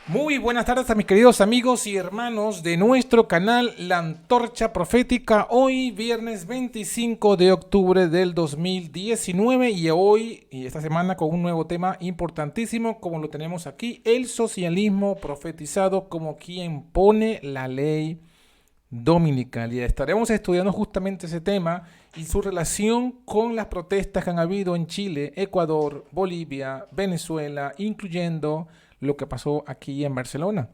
Muy buenas tardes a mis queridos amigos y hermanos de nuestro canal La Antorcha Profética. Hoy, viernes 25 de octubre del 2019 y hoy y esta semana con un nuevo tema importantísimo como lo tenemos aquí, el socialismo profetizado como quien pone la ley dominical. Y estaremos estudiando justamente ese tema y su relación con las protestas que han habido en Chile, Ecuador, Bolivia, Venezuela, incluyendo lo que pasó aquí en Barcelona.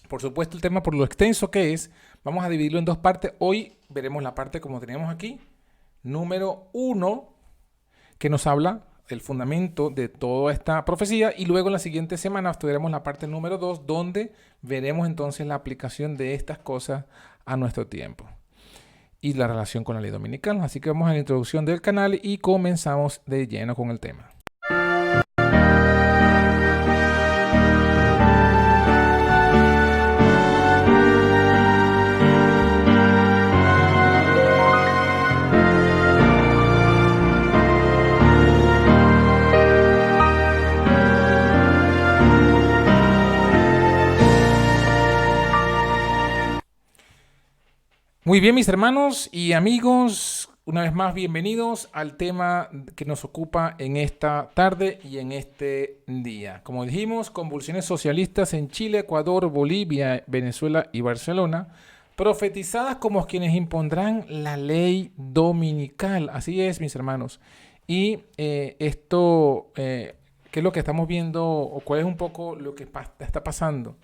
Por supuesto, el tema por lo extenso que es, vamos a dividirlo en dos partes. Hoy veremos la parte como tenemos aquí, número uno, que nos habla del fundamento de toda esta profecía, y luego en la siguiente semana estudiaremos la parte número 2, donde veremos entonces la aplicación de estas cosas a nuestro tiempo y la relación con la ley dominical. Así que vamos a la introducción del canal y comenzamos de lleno con el tema. Muy bien, mis hermanos y amigos, una vez más bienvenidos al tema que nos ocupa en esta tarde y en este día. Como dijimos, convulsiones socialistas en Chile, Ecuador, Bolivia, Venezuela y Barcelona, profetizadas como quienes impondrán la ley dominical. Así es, mis hermanos. Y ¿qué es lo que estamos viendo o cuál es un poco lo que está pasando?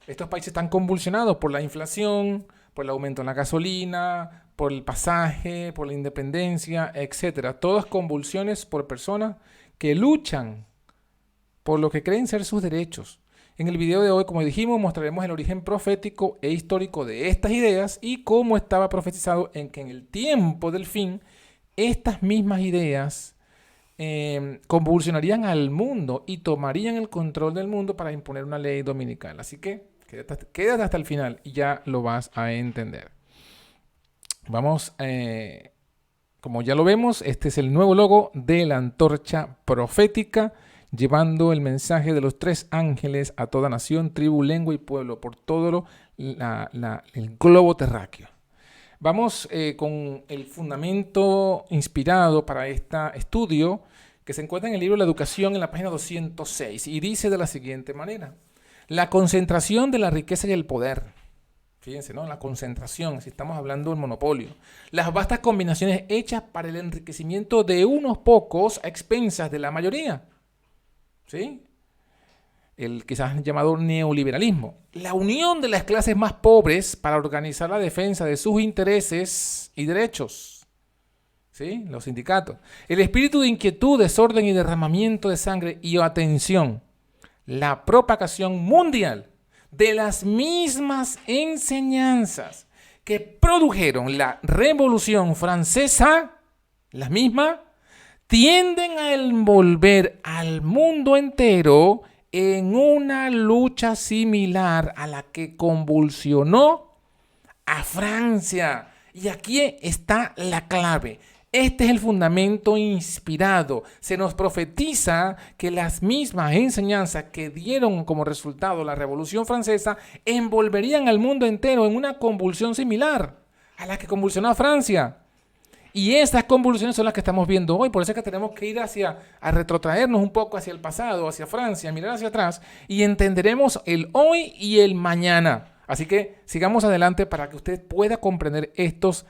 Estos países están convulsionados por la inflación, por el aumento en la gasolina, por el pasaje, por la independencia, etcétera. Todas convulsiones por personas que luchan por lo que creen ser sus derechos. En el video de hoy, como dijimos, mostraremos el origen profético e histórico de estas ideas y cómo estaba profetizado en que en el tiempo del fin, estas mismas ideas convulsionarían al mundo y tomarían el control del mundo para imponer una ley dominical. Así que quédate hasta el final y ya lo vas a entender. Vamos, como ya lo vemos, este es el nuevo logo de la Antorcha Profética, llevando el mensaje de los tres ángeles a toda nación, tribu, lengua y pueblo, por todo el globo terráqueo. Vamos con el fundamento inspirado para este estudio que se encuentra en el libro La Educación en la página 206 y dice de la siguiente manera: la concentración de la riqueza y el poder. Fíjense, ¿no? La concentración, si estamos hablando del monopolio. Las vastas combinaciones hechas para el enriquecimiento de unos pocos a expensas de la mayoría. ¿Sí? El quizás llamado neoliberalismo. La unión de las clases más pobres para organizar la defensa de sus intereses y derechos. ¿Sí? Los sindicatos. El espíritu de inquietud, desorden y derramamiento de sangre y atención. La propagación mundial de las mismas enseñanzas que produjeron la Revolución Francesa, las mismas, tienden a envolver al mundo entero en una lucha similar a la que convulsionó a Francia. Y aquí está la clave. Este es el fundamento inspirado. Se nos profetiza que las mismas enseñanzas que dieron como resultado la Revolución Francesa envolverían al mundo entero en una convulsión similar a la que convulsionó a Francia. Y estas convulsiones son las que estamos viendo hoy. Por eso es que tenemos que ir a retrotraernos un poco hacia el pasado, hacia Francia, mirar hacia atrás y entenderemos el hoy y el mañana. Así que sigamos adelante para que usted pueda comprender estos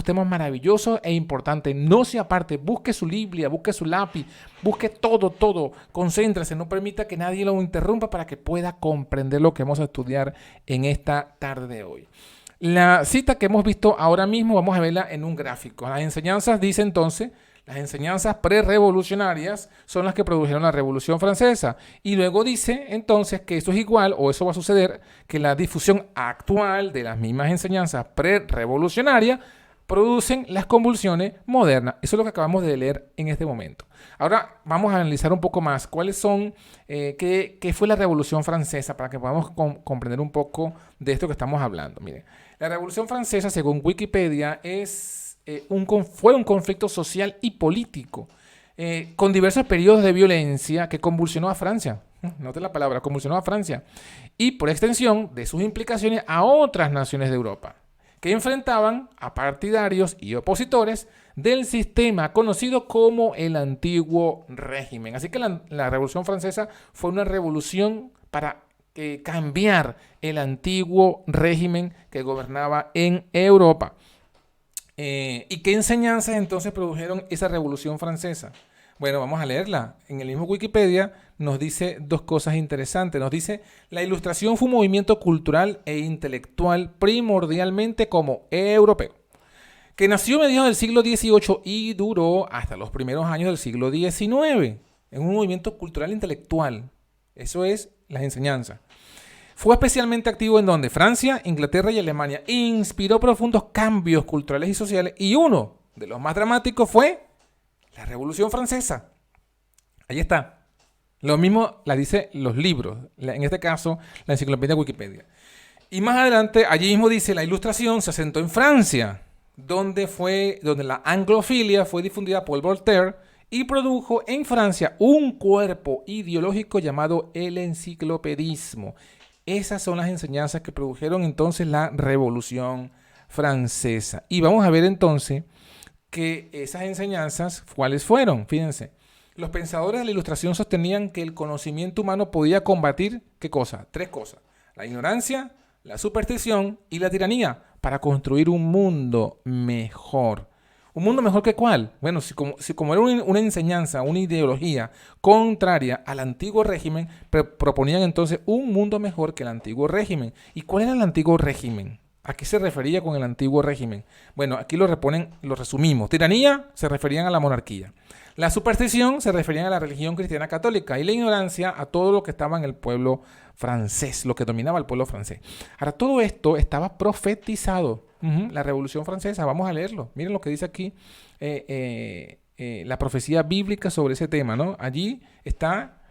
temas maravillosos e importantes. No se aparte, busque su Biblia, busque su lápiz, busque todo, concéntrese, no permita que nadie lo interrumpa para que pueda comprender lo que vamos a estudiar en esta tarde de hoy. La cita que hemos visto ahora mismo, vamos a verla en un gráfico. Las enseñanzas, dice entonces, las enseñanzas prerevolucionarias son las que produjeron la Revolución Francesa. Y luego dice entonces que eso es igual, o eso va a suceder, que la difusión actual de las mismas enseñanzas prerevolucionarias producen las convulsiones modernas. Eso es lo que acabamos de leer en este momento. Ahora vamos a analizar un poco más cuáles son, qué fue la Revolución Francesa para que podamos comprender un poco de esto que estamos hablando. Miren, la Revolución Francesa, según Wikipedia, fue un conflicto social y político con diversos periodos de violencia que convulsionó a Francia. Note la palabra, convulsionó a Francia. Y por extensión de sus implicaciones a otras naciones de Europa, que enfrentaban a partidarios y opositores del sistema conocido como el Antiguo Régimen. Así que la Revolución Francesa fue una revolución para cambiar el antiguo régimen que gobernaba en Europa. ¿Y qué enseñanzas entonces produjeron esa Revolución Francesa? Bueno, vamos a leerla. En el mismo Wikipedia nos dice dos cosas interesantes. Nos dice, la Ilustración fue un movimiento cultural e intelectual primordialmente como europeo, que nació a mediados del siglo XVIII y duró hasta los primeros años del siglo XIX. Es un movimiento cultural e intelectual. Eso es las enseñanzas. Fue especialmente activo en donde Francia, Inglaterra y Alemania. Inspiró profundos cambios culturales y sociales, y uno de los más dramáticos fue la Revolución Francesa. Ahí está. Lo mismo la dice los libros, en este caso la enciclopedia Wikipedia. Y más adelante, allí mismo dice, la Ilustración se asentó en Francia, donde la anglofilia fue difundida por Voltaire y produjo en Francia un cuerpo ideológico llamado el enciclopedismo. Esas son las enseñanzas que produjeron entonces la Revolución Francesa. Y vamos a ver entonces que esas enseñanzas, ¿cuáles fueron? Fíjense, los pensadores de la Ilustración sostenían que el conocimiento humano podía combatir, ¿qué cosa? Tres cosas: la ignorancia, la superstición y la tiranía, para construir un mundo mejor. ¿Un mundo mejor que cuál? Bueno, si como era una enseñanza, una ideología contraria al antiguo régimen, proponían entonces un mundo mejor que el antiguo régimen. ¿Y cuál era el antiguo régimen? ¿A qué se refería con el antiguo régimen? Bueno, aquí lo resumimos. Tiranía se referían a la monarquía. La superstición se referían a la religión cristiana católica, y la ignorancia a todo lo que estaba en el pueblo francés, lo que dominaba el pueblo francés. Ahora, todo esto estaba profetizado. La Revolución Francesa, vamos a leerlo. Miren lo que dice aquí la profecía bíblica sobre ese tema, ¿no? Allí está,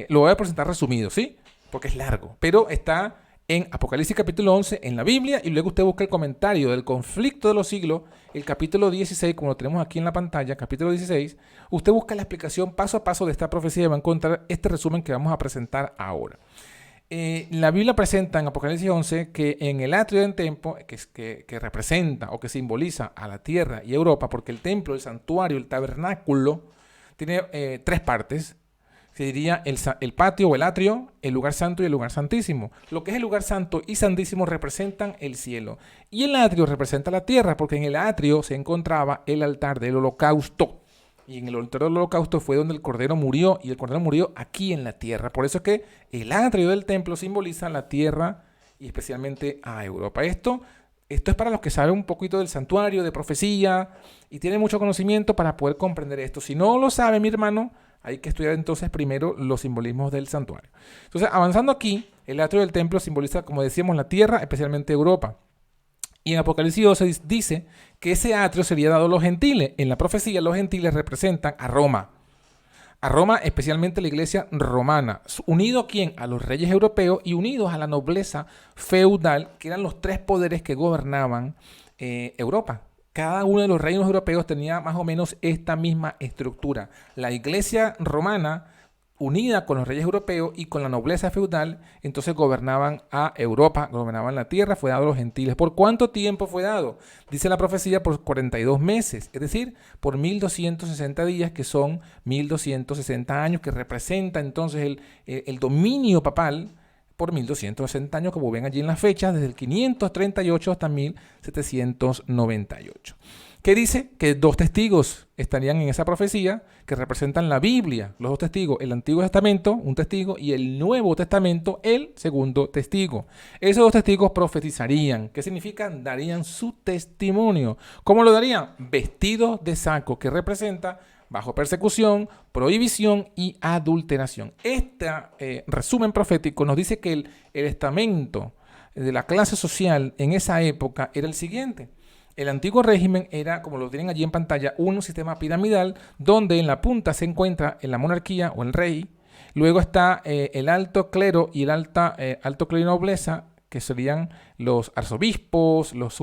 lo voy a presentar resumido, ¿sí? Porque es largo, pero está en Apocalipsis capítulo 11 en la Biblia, y luego usted busca el comentario del conflicto de los siglos, el capítulo 16, como lo tenemos aquí en la pantalla, capítulo 16, usted busca la explicación paso a paso de esta profecía y va a encontrar este resumen que vamos a presentar ahora. La Biblia presenta en Apocalipsis 11 que en el atrio del templo, que representa o que simboliza a la tierra y Europa, porque el templo, el santuario, el tabernáculo, tiene tres partes. Se diría el patio o el atrio, el lugar santo y el lugar santísimo. Lo que es el lugar santo y santísimo representan el cielo, y el atrio representa la tierra, porque en el atrio se encontraba el altar del holocausto. Y en el altar del holocausto fue donde el Cordero murió, y el Cordero murió aquí en la tierra. Por eso es que el atrio del templo simboliza la tierra y especialmente a Europa. Esto es para los que saben un poquito del santuario, de profecía, y tienen mucho conocimiento para poder comprender esto. Si no lo sabe, mi hermano, hay que estudiar entonces primero los simbolismos del santuario. Entonces, avanzando aquí, el atrio del templo simboliza, como decíamos, la tierra, especialmente Europa. Y en Apocalipsis 12 dice que ese atrio sería dado a los gentiles. En la profecía, los gentiles representan a Roma. A Roma, especialmente la iglesia romana. ¿Unido a quién? A los reyes europeos y unidos a la nobleza feudal, que eran los tres poderes que gobernaban Europa. Cada uno de los reinos europeos tenía más o menos esta misma estructura. La iglesia romana, unida con los reyes europeos y con la nobleza feudal, entonces gobernaban a Europa, gobernaban la tierra, fue dado a los gentiles. ¿Por cuánto tiempo fue dado? Dice la profecía, por 42 meses, es decir, por 1260 días, que son 1260 años, que representa entonces el dominio papal por 1260 años, como ven allí en las fechas, desde el 538 hasta 1798. ¿Qué dice? Que dos testigos estarían en esa profecía que representan la Biblia. Los dos testigos, el Antiguo Testamento, un testigo, y el Nuevo Testamento, el segundo testigo. Esos dos testigos profetizarían. ¿Qué significa? Darían su testimonio. ¿Cómo lo darían? Vestidos de saco, que representa bajo persecución, prohibición y adulteración. Este resumen profético nos dice que el estamento de la clase social en esa época era el siguiente. El antiguo régimen era, como lo tienen allí en pantalla, un sistema piramidal donde en la punta se encuentra la monarquía o el rey. Luego está el alto clero y el alto clero y nobleza, que serían los arzobispos, los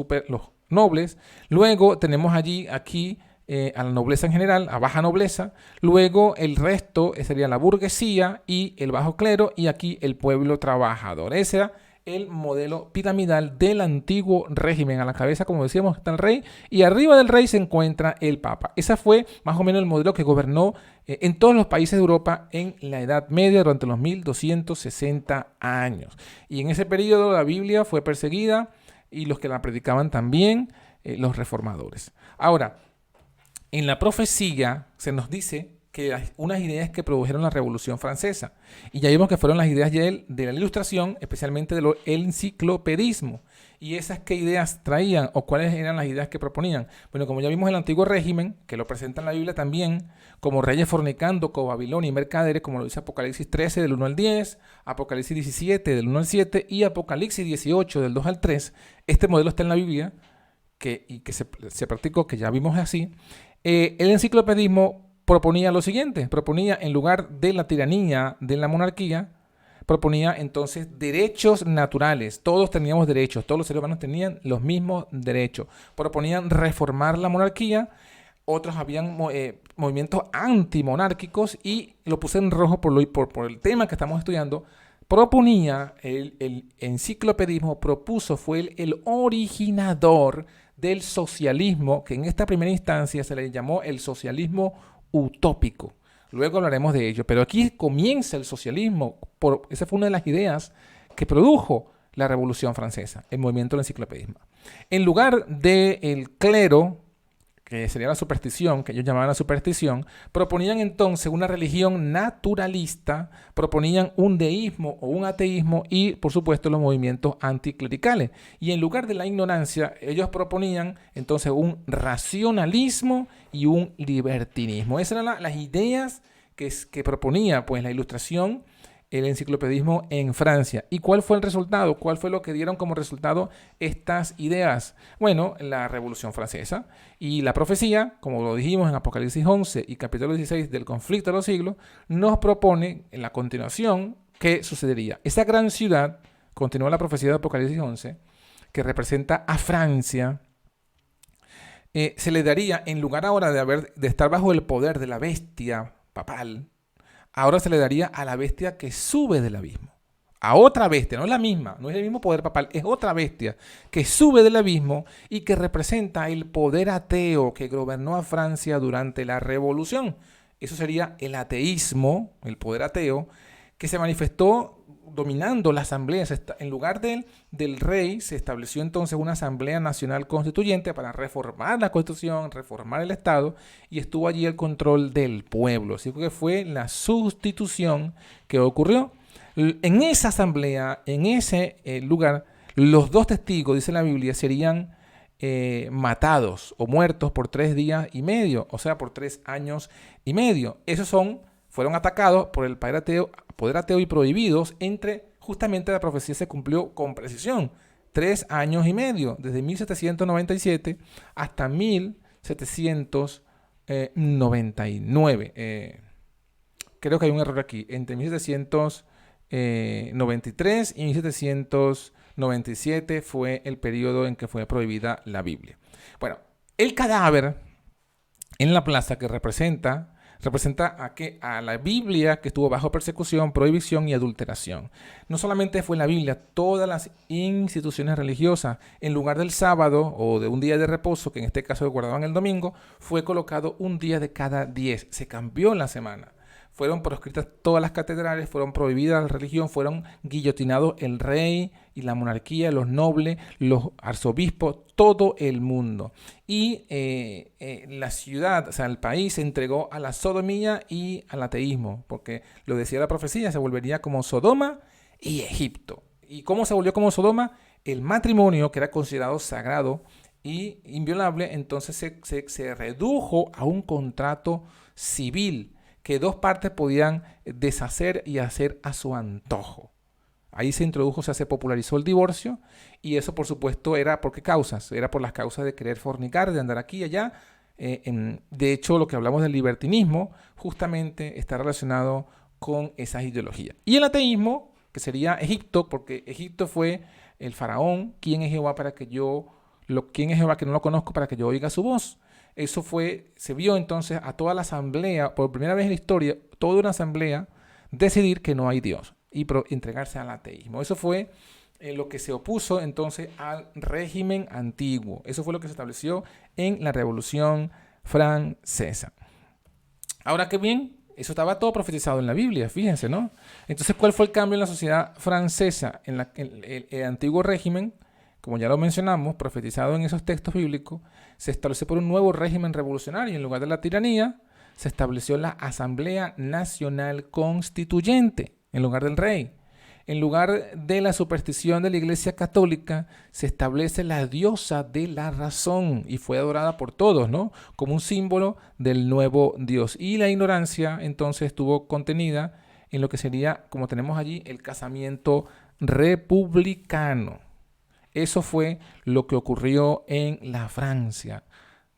nobles. Luego tenemos aquí a la nobleza en general, a baja nobleza. Luego el resto sería la burguesía y el bajo clero, y aquí el pueblo trabajador. Ese era el modelo piramidal del antiguo régimen. A la cabeza, como decíamos, está el rey, y arriba del rey se encuentra el papa. Ese fue más o menos el modelo que gobernó en todos los países de Europa en la Edad Media durante los 1260 años. Y en ese periodo la Biblia fue perseguida, y los que la predicaban también, los reformadores. Ahora, en la profecía se nos dice que hay unas ideas que produjeron la Revolución Francesa. Y ya vimos que fueron las ideas de la Ilustración, especialmente del enciclopedismo. ¿Y esas qué ideas traían o cuáles eran las ideas que proponían? Bueno, como ya vimos el antiguo régimen, que lo presenta en la Biblia también, como reyes fornicando con Babilonia y mercaderes, como lo dice Apocalipsis 13 del 1 al 10, Apocalipsis 17 del 1 al 7 y Apocalipsis 18 del 2 al 3. Este modelo está en la Biblia y que se practicó, que ya vimos así. El enciclopedismo proponía lo siguiente: proponía, en lugar de la tiranía de la monarquía, proponía entonces derechos naturales. Todos teníamos derechos, todos los seres humanos tenían los mismos derechos. Proponían reformar la monarquía. Otros habían movimientos antimonárquicos, y lo puse en rojo por el tema que estamos estudiando. Proponía, el enciclopedismo fue el originador del socialismo, que en esta primera instancia se le llamó el socialismo utópico. Luego hablaremos de ello, pero aquí comienza el socialismo. Esa fue una de las ideas que produjo la Revolución Francesa, el movimiento del enciclopedismo. En lugar del clero, que sería la superstición, que ellos llamaban la superstición, proponían entonces una religión naturalista, proponían un deísmo o un ateísmo, y por supuesto los movimientos anticlericales. Y en lugar de la ignorancia, ellos proponían entonces un racionalismo y un libertinismo. Esas eran las ideas que proponía pues la Ilustración, el enciclopedismo en Francia. ¿Y cuál fue el resultado? ¿Cuál fue lo que dieron como resultado estas ideas? Bueno, la Revolución Francesa. Y la profecía, como lo dijimos en Apocalipsis 11 y capítulo 16 del conflicto de los siglos, nos propone en la continuación qué sucedería. Esa gran ciudad, continúa la profecía de Apocalipsis 11, que representa a Francia, se le daría, en lugar ahora de estar bajo el poder de la bestia papal, ahora se le daría a la bestia que sube del abismo. A otra bestia, no es la misma, no es el mismo poder papal, es otra bestia que sube del abismo y que representa el poder ateo que gobernó a Francia durante la Revolución. Eso sería el ateísmo, el poder ateo, que se manifestó dominando la asamblea. En lugar del rey, se estableció entonces una asamblea nacional constituyente para reformar la constitución, reformar el Estado, y estuvo allí el control del pueblo. Así que fue la sustitución que ocurrió. En esa asamblea, en ese lugar, los dos testigos, dice la Biblia, serían matados o muertos por 3 días y medio, o sea, por 3 años y medio. Fueron atacados por el poder ateo y prohibidos. Justamente la profecía se cumplió con precisión. 3 años y medio, desde 1797 hasta 1799. Creo que hay un error aquí. Entre 1793 y 1797 fue el periodo en que fue prohibida la Biblia. Bueno, el cadáver en la plaza que representa a la Biblia, que estuvo bajo persecución, prohibición y adulteración. No solamente fue la Biblia, todas las instituciones religiosas, en lugar del sábado o de un día de reposo, que en este caso guardaban el domingo, fue colocado un día de cada 10. Se cambió la semana. Fueron proscritas todas las catedrales, fueron prohibidas la religión, fueron guillotinados el rey y la monarquía, los nobles, los arzobispos, todo el mundo. Y la ciudad, o sea, el país se entregó a la sodomía y al ateísmo, porque lo decía la profecía, se volvería como Sodoma y Egipto. ¿Y cómo se volvió como Sodoma? El matrimonio, que era considerado sagrado y inviolable, entonces se redujo a un contrato civil que 2 partes podían deshacer y hacer a su antojo. Ahí se popularizó el divorcio, y eso por supuesto era ¿por qué causas? Era por las causas de querer fornicar, de andar aquí y allá. De hecho, lo que hablamos del libertinismo justamente está relacionado con esas ideologías. Y el ateísmo, que sería Egipto, porque Egipto fue el faraón: ¿quién es Jehová que no lo conozco para que yo oiga su voz? se vio entonces a toda la asamblea, por primera vez en la historia, toda una asamblea decidir que no hay Dios y entregarse al ateísmo. Eso fue lo que se opuso entonces al régimen antiguo. Eso fue lo que se estableció en la Revolución Francesa. Ahora que bien, eso estaba todo profetizado en la Biblia, fíjense, ¿no? Entonces, ¿cuál fue el cambio en la sociedad francesa? En el antiguo régimen, como ya lo mencionamos, profetizado en esos textos bíblicos, se estableció por un nuevo régimen revolucionario. En lugar de la tiranía, se estableció la Asamblea Nacional Constituyente, en lugar del rey. En lugar de la superstición de la Iglesia Católica, se establece la diosa de la razón y fue adorada por todos, ¿no? Como un símbolo del nuevo Dios. Y la ignorancia entonces estuvo contenida en lo que sería, como tenemos allí, el casamiento republicano. Eso fue lo que ocurrió en la Francia,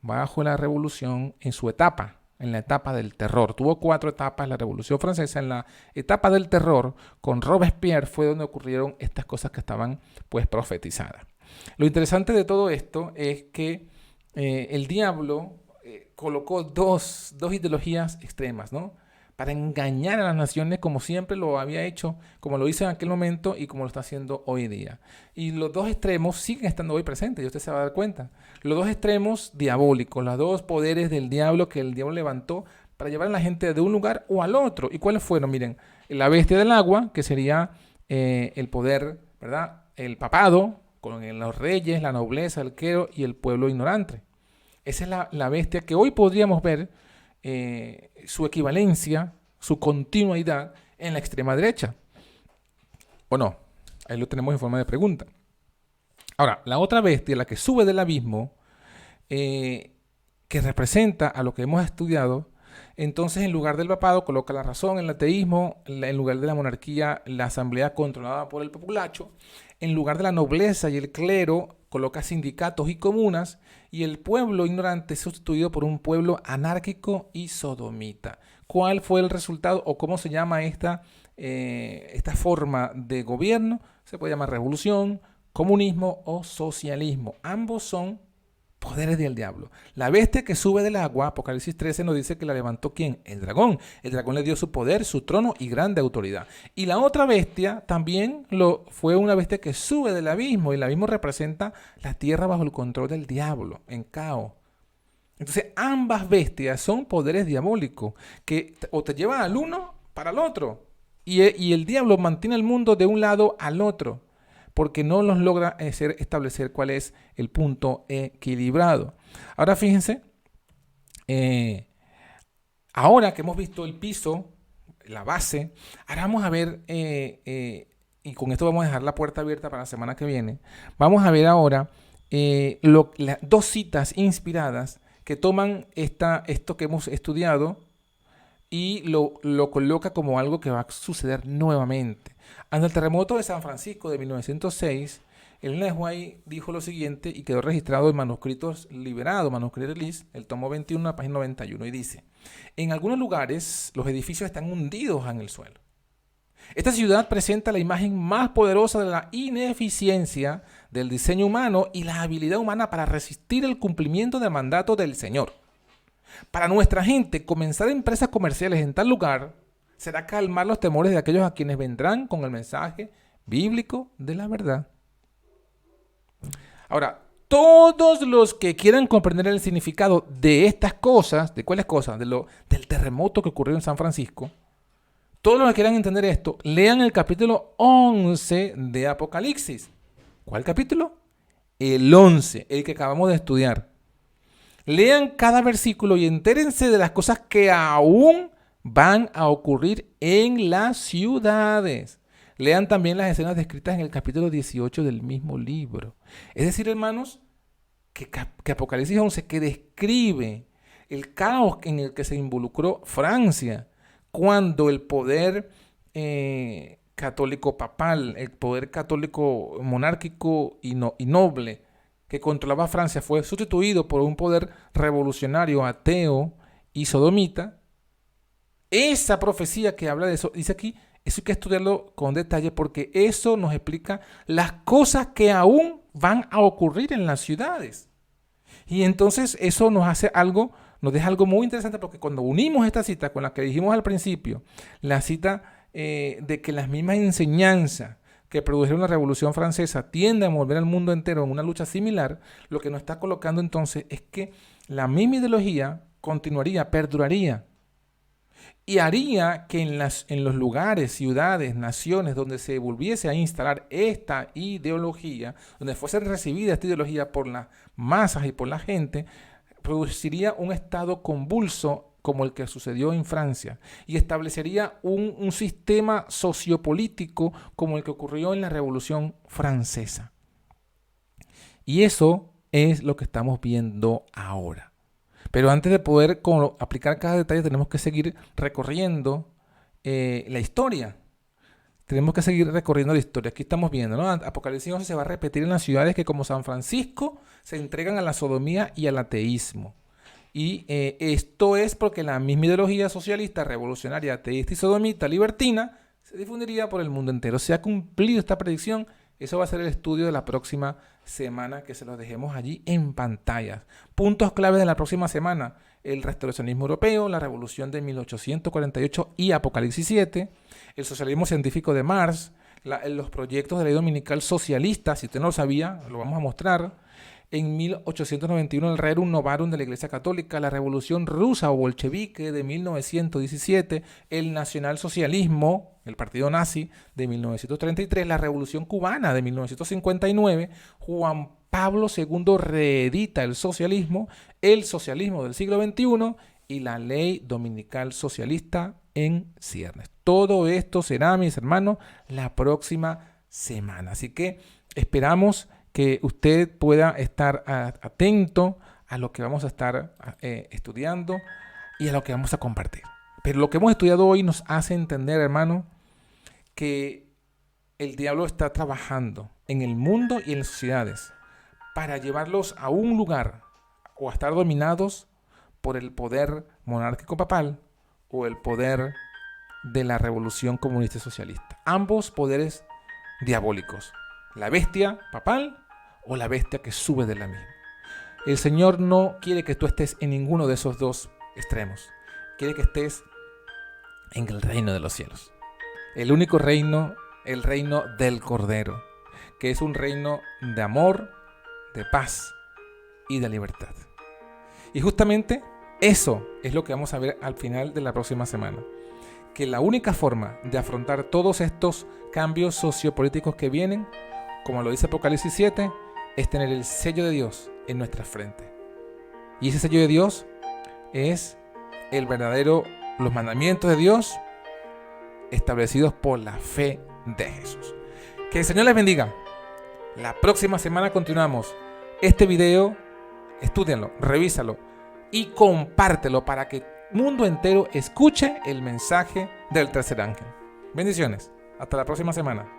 bajo la Revolución en su etapa. En la etapa del terror. Tuvo 4 etapas la Revolución Francesa. En la etapa del terror, con Robespierre, fue donde ocurrieron estas cosas que estaban pues profetizadas. Lo interesante de todo esto es que el diablo colocó dos ideologías extremas, ¿no? Para engañar a las naciones, como siempre lo había hecho, como lo hizo en aquel momento y como lo está haciendo hoy día. Y los dos extremos siguen estando hoy presentes, y usted se va a dar cuenta. Los dos extremos diabólicos, los dos poderes del diablo que el diablo levantó para llevar a la gente de un lugar o al otro. ¿Y cuáles fueron? Miren, la bestia del agua, que sería el poder, ¿verdad? El papado, con los reyes, la nobleza, el clero y el pueblo ignorante. Esa es la bestia que hoy podríamos ver su equivalencia, su continuidad en la extrema derecha. ¿O no? Ahí lo tenemos en forma de pregunta. Ahora, la otra bestia, la que sube del abismo, que representa a lo que hemos estudiado, entonces en lugar del papado coloca la razón, el ateísmo, en lugar de la monarquía, la asamblea controlada por el populacho, en lugar de la nobleza y el clero, coloca sindicatos y comunas, y el pueblo ignorante es sustituido por un pueblo anárquico y sodomita. ¿Cuál fue el resultado o cómo se llama esta forma de gobierno? Se puede llamar revolución, comunismo o socialismo. Ambos son poderes del diablo. La bestia que sube del agua, Apocalipsis 13 nos dice que la levantó ¿quién? El dragón. El dragón le dio su poder, su trono y grande autoridad. Y la otra bestia también fue una bestia que sube del abismo. Y el abismo representa la tierra bajo el control del diablo, en caos. Entonces ambas bestias son poderes diabólicos que o te llevan al uno para el otro. Y el diablo mantiene el mundo de un lado al otro, porque no nos logra establecer cuál es el punto equilibrado. Ahora fíjense, ahora que hemos visto el piso, la base, ahora vamos a ver, y con esto vamos a dejar la puerta abierta para la semana que viene, vamos a ver ahora las 2 citas inspiradas que toman esto que hemos estudiado y lo coloca como algo que va a suceder nuevamente. Ante el terremoto de San Francisco de 1906, Elena de White dijo lo siguiente y quedó registrado en manuscritos liberados, manuscrito release, el tomo 21, la página 91, y dice: en algunos lugares los edificios están hundidos en el suelo. Esta ciudad presenta la imagen más poderosa de la ineficiencia del diseño humano y la habilidad humana para resistir el cumplimiento del mandato del Señor. Para nuestra gente, comenzar empresas comerciales en tal lugar será calmar los temores de aquellos a quienes vendrán con el mensaje bíblico de la verdad. Ahora, todos los que quieran comprender el significado de estas cosas, ¿de cuáles cosas? Del terremoto que ocurrió en San Francisco, todos los que quieran entender esto, lean el capítulo 11 de Apocalipsis. ¿Cuál capítulo? El 11, el que acabamos de estudiar. Lean cada versículo y entérense de las cosas que aún van a ocurrir en las ciudades. Lean también las escenas descritas en el capítulo 18 del mismo libro. Es decir, hermanos, que Apocalipsis 11, que describe el caos en el que se involucró Francia cuando el poder católico papal, el poder católico monárquico y noble que controlaba Francia fue sustituido por un poder revolucionario, ateo y sodomita. Esa profecía que habla de eso, dice aquí, eso hay que estudiarlo con detalle porque eso nos explica las cosas que aún van a ocurrir en las ciudades. Y entonces eso nos deja algo muy interesante, porque cuando unimos esta cita con la que dijimos al principio, la cita de que las mismas enseñanzas que produjeron la Revolución Francesa tienden a mover al mundo entero en una lucha similar, lo que nos está colocando entonces es que la misma ideología continuaría, perduraría, y haría que en los lugares, ciudades, naciones donde se volviese a instalar esta ideología, donde fuese recibida esta ideología por las masas y por la gente, produciría un estado convulso como el que sucedió en Francia, y establecería un sistema sociopolítico como el que ocurrió en la Revolución Francesa. Y eso es lo que estamos viendo ahora. Pero antes de poder aplicar cada detalle, tenemos que seguir recorriendo la historia. Tenemos que seguir recorriendo la historia. Aquí estamos viendo, ¿no? Apocalipsis 11 se va a repetir en las ciudades que, como San Francisco, se entregan a la sodomía y al ateísmo. Y esto es porque la misma ideología socialista, revolucionaria, ateísta y sodomita, libertina, se difundiría por el mundo entero. Se ha cumplido esta predicción. Eso va a ser el estudio de la próxima semana, que se los dejemos allí en pantallas. Puntos claves de la próxima semana: el restauracionismo europeo, la revolución de 1848 y Apocalipsis 7, el socialismo científico de Marx, los proyectos de ley dominical socialista, si usted no lo sabía, lo vamos a mostrar. En 1891 el Rerum Novarum de la Iglesia Católica, la revolución rusa o bolchevique de 1917, el nacionalsocialismo, el partido nazi de 1933, la revolución cubana de 1959, Juan Pablo II reedita el socialismo del siglo XXI y la ley dominical socialista en ciernes. Todo esto será, mis hermanos, la próxima semana. Así que esperamos que usted pueda estar atento a lo que vamos a estar estudiando y a lo que vamos a compartir. Pero lo que hemos estudiado hoy nos hace entender, hermano, que el diablo está trabajando en el mundo y en las sociedades para llevarlos a un lugar o a estar dominados por el poder monárquico papal o el poder de la revolución comunista y socialista. Ambos poderes diabólicos. La bestia papal o la bestia que sube de la misma. El Señor no quiere que tú estés en ninguno de esos dos extremos. Quiere que estés en el reino de los cielos. El único reino, el reino del Cordero, que es un reino de amor, de paz y de libertad. Y justamente eso es lo que vamos a ver al final de la próxima semana. Que la única forma de afrontar todos estos cambios sociopolíticos que vienen, como lo dice Apocalipsis 7, es tener el sello de Dios en nuestra frente. Y ese sello de Dios es los mandamientos de Dios establecidos por la fe de Jesús. Que el Señor les bendiga. La próxima semana continuamos. Este video, estúdienlo, revísalo y compártelo para que el mundo entero escuche el mensaje del tercer ángel. Bendiciones. Hasta la próxima semana.